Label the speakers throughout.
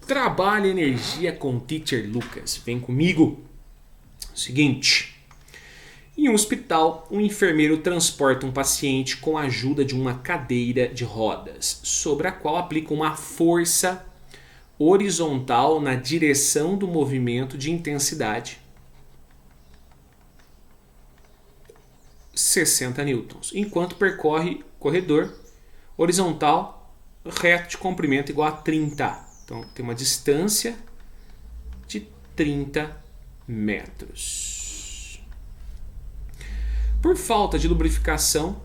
Speaker 1: Trabalho e energia com o Teacher Lucas. Vem comigo. Seguinte. Em um hospital, um enfermeiro transporta um paciente com a ajuda de uma cadeira de rodas, sobre a qual aplica uma força horizontal na direção do movimento de intensidade 60 newtons, enquanto percorre corredor horizontal reto de comprimento igual a 30. Então tem uma distância de 30 metros. Por falta de lubrificação,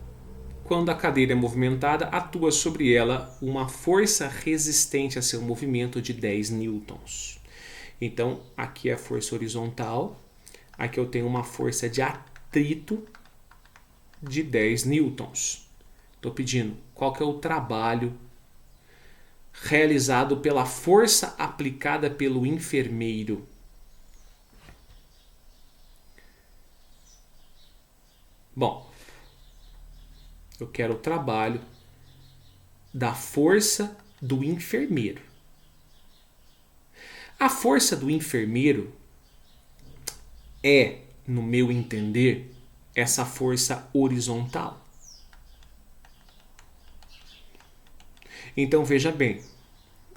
Speaker 1: quando a cadeira é movimentada, atua sobre ela uma força resistente a seu movimento de 10 newtons. Então, aqui é a força horizontal, aqui eu tenho uma força de atrito de 10 newtons. Estou pedindo qual que é o trabalho realizado pela força aplicada pelo enfermeiro. Bom, eu quero o trabalho da força do enfermeiro. A força do enfermeiro é, no meu entender, essa força horizontal. Então veja bem,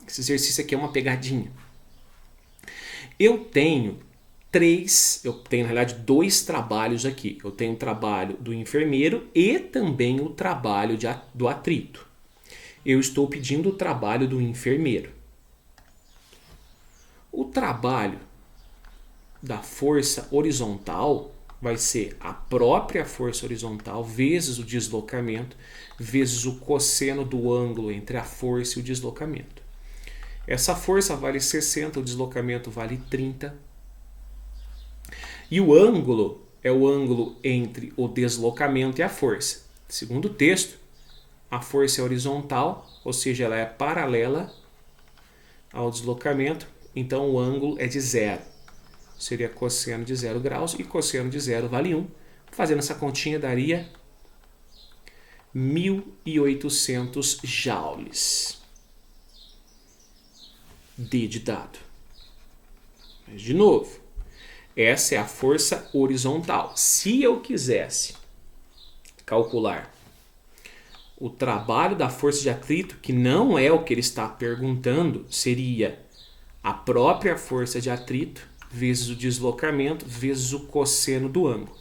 Speaker 1: esse exercício aqui é uma pegadinha. Eu tenho na realidade dois trabalhos aqui. Eu tenho o trabalho do enfermeiro e também o trabalho do atrito. Eu estou pedindo o trabalho do enfermeiro. O trabalho da força horizontal vai ser a própria força horizontal vezes o deslocamento, vezes o cosseno do ângulo entre a força e o deslocamento. Essa força vale 60, o deslocamento vale 30. E o ângulo é o ângulo entre o deslocamento e a força. Segundo o texto, a força é horizontal, ou seja, ela é paralela ao deslocamento, então o ângulo é de 0. Seria cosseno de 0 graus e cosseno de 0 vale 1. Fazendo essa continha daria 1.800 joules. D de dado. Mas de novo, essa é a força horizontal. Se eu quisesse calcular o trabalho da força de atrito, que não é o que ele está perguntando, seria a própria força de atrito vezes o deslocamento vezes o cosseno do ângulo.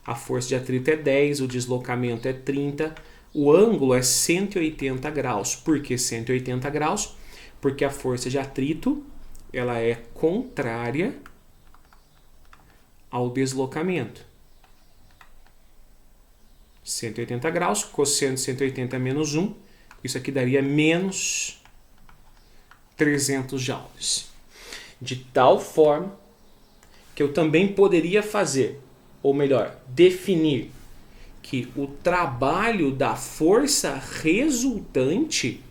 Speaker 1: A força de atrito é 10, o deslocamento é 30, o ângulo é 180 graus. Por que 180 graus? Porque a força de atrito ela é contrária ao deslocamento. 180 graus, cosseno de 180 menos 1, isso aqui daria menos 300 joules. De tal forma que eu também poderia fazer, ou melhor, definir que o trabalho da força resultante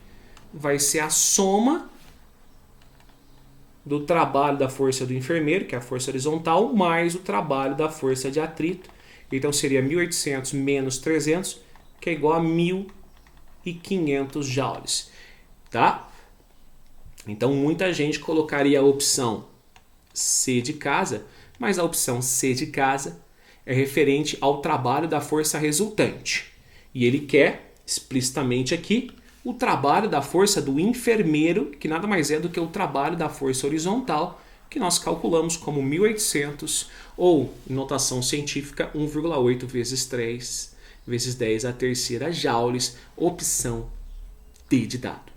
Speaker 1: vai ser a soma do trabalho da força do enfermeiro, que é a força horizontal, mais o trabalho da força de atrito. Então seria 1.800 menos 300, que é igual a 1.500 joules. Tá? Então muita gente colocaria a opção C de casa, mas a opção C de casa é referente ao trabalho da força resultante. E ele quer, explicitamente aqui, o trabalho da força do enfermeiro, que nada mais é do que o trabalho da força horizontal, que nós calculamos como 1.800, ou, em notação científica, 1,8 vezes 3 vezes 10 a terceira joules, opção D de dado.